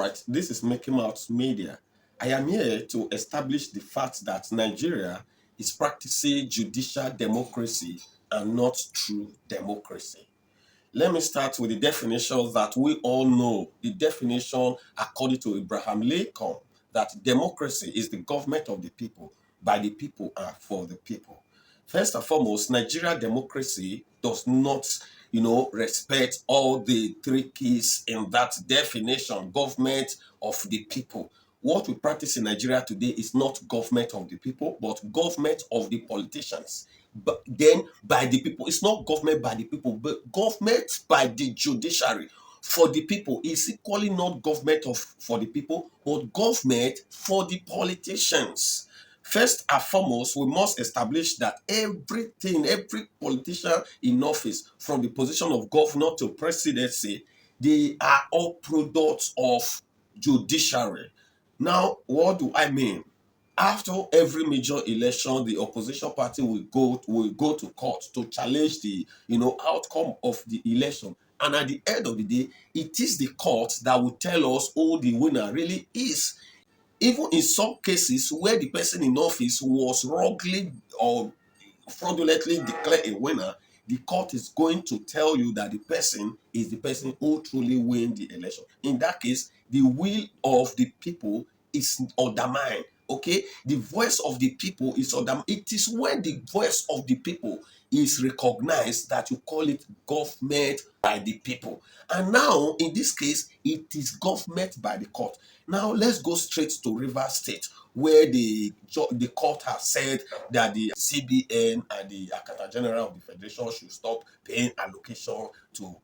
right, this is Making Out Media. I am here to establish the fact that Nigeria is practicing judicial democracy and not true democracy. Let me start with the definition that we all know. The definition, according to Abraham Lincoln, that democracy is the government of the people, by the people, and for the people. First and foremost, Nigeria democracy does not, respect all the three keys in that definition: government of the people. What we practice in Nigeria today is not government of the people, but government of the politicians. But then by the people, it's not government by the people, but government by the judiciary for the people. Is equally not government of for the people, but government for the politicians. First and foremost, we must establish that every politician in office, from the position of governor to presidency, they are all products of judiciary. Now, what do I mean? After every major election, the opposition party will go to court to challenge the outcome of the election. And at the end of the day, it is the court that will tell us who the winner really is. Even in some cases where the person in office was wrongly or fraudulently declared a winner, the court is going to tell you that the person is the person who truly win the election. In that case, the will of the people is undermined. Okay, the voice of the people is undermined. It is when the voice of the people is recognized that you call it government by the people. And now, in this case, it is government by the court. Now, let's go straight to Rivers State, where the court has said that the CBN and the Accountant General of the Federation should stop paying allocation to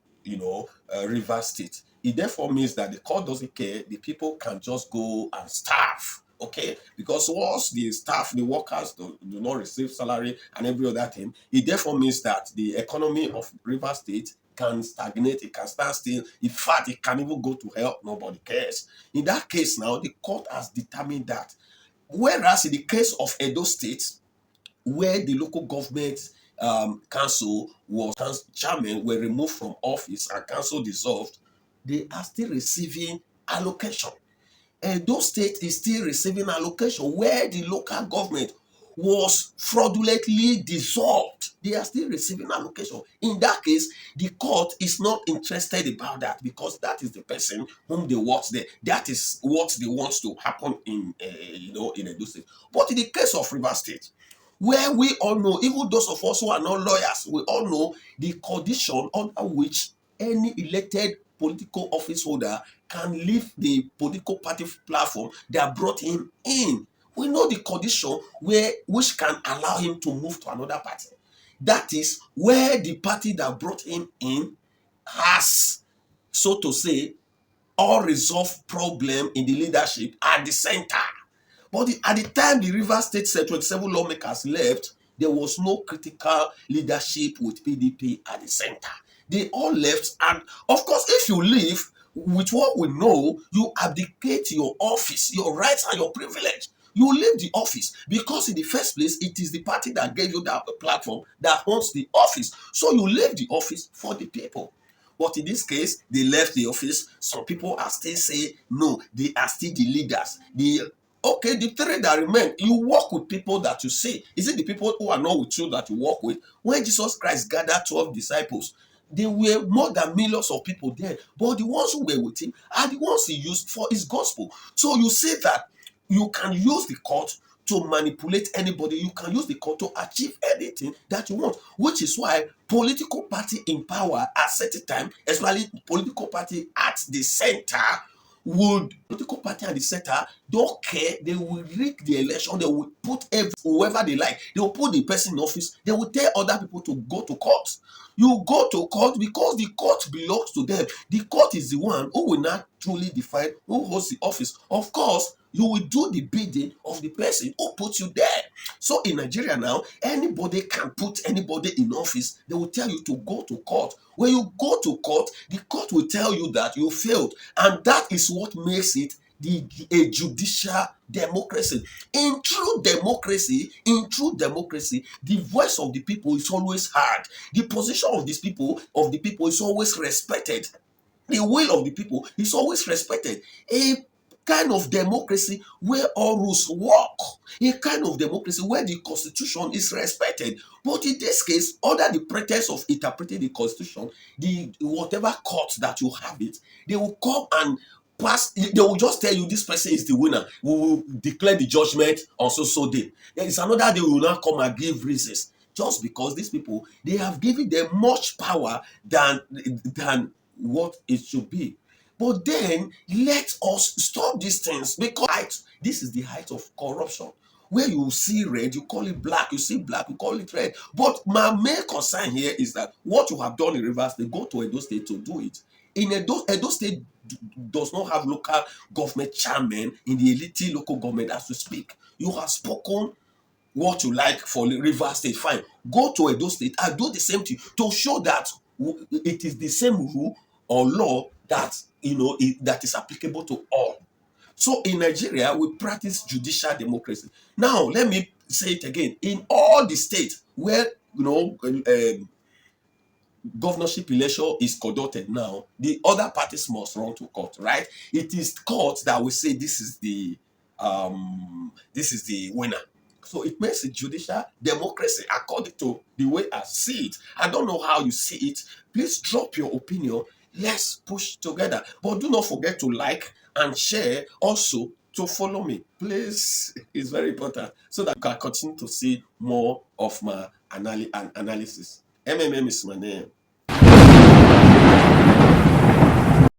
Rivers State. It therefore means that the court doesn't care. The people can just go and starve. Okay, because once the staff, the workers do not receive salary and every other thing, it therefore means that the economy of Rivers State can stagnate, it can stand still. In fact, it can even go to hell. Nobody cares. In that case, now the court has determined that. Whereas in the case of Edo State, where the local government council was chairman were removed from office and council dissolved, they are still receiving allocation. Edo State is still receiving allocation where the local government was fraudulently dissolved. They are still receiving allocation. In that case, the court is not interested about that because that is the person whom they want there. That is what they want to happen in Edo State. But in the case of Rivers State, where we all know, even those of us who are not lawyers, we all know the condition under which any elected political office holder can leave the political party platform that brought him in. We know the condition which can allow him to move to another party. That is where the party that brought him in has, so to say, unresolved problem in the leadership at the center. But at the time the Rivers State 27 lawmakers left, there was no critical leadership with PDP at the center. They all left, and of course, if you leave, with what we know, you abdicate your office, your rights and your privilege. You leave the office because in the first place, it is the party that gave you that platform that owns the office. So you leave the office for the people. But in this case, they left the office. Some people are still saying, no, they are still the leaders. Okay, the three that remain, you work with people that you see. Is it the people who are not with you that you work with? When Jesus Christ gathered 12 disciples, there were more than millions of people there, but the ones who were with him are the ones he used for his gospel. So you see that you can use the court to manipulate anybody. You can use the court to achieve anything that you want, which is why political party in power at certain time, especially political party at the center, political party at the center don't care. They will rig the election. They will put whoever they like. They will put the person in office. They will tell other people to go to court. You go to court because the court belongs to them. The court is the one who will not truly define who holds the office. Of course, you will do the bidding of the person who put you there. So in Nigeria now, anybody can put anybody in office. They will tell you to go to court. When you go to court, the court will tell you that you failed. And that is what makes it a judicial democracy. In true democracy, the voice of the people is always heard. The position of the people is always respected. The will of the people is always respected. A kind of democracy where all rules work, a kind of democracy where the constitution is respected. But in this case, under the pretext of interpreting the constitution, the whatever court that you have it, they will come and pass. They will just tell you this person is the winner. We will declare the judgment on so day. There is another day we will now come and give reasons, just because these people, they have given them much power than what it should be. But then let us stop these things, because this is the height of corruption. Where you see red, you call it black. You see black, you call it red. But my main concern here is that what you have done in Rivers, they go to Edo State to do it. In Edo State does not have local government chairman in the elite local government as to speak. You have spoken what you like for Rivers State, fine. Go to Edo State and do the same thing to show that it is the same rule or law that that is applicable to all. So in Nigeria, we practice judicial democracy. Now, let me say it again. In all the states where governorship election is conducted now, the other parties must run to court, right? It is court that will say this is the winner. So it makes a judicial democracy according to the way I see it. I don't know how you see it. Please drop your opinion. Let's push together. But do not forget to like and share. Also to follow me. Please, it's very important so that you can continue to see more of my analysis. MMM is my name.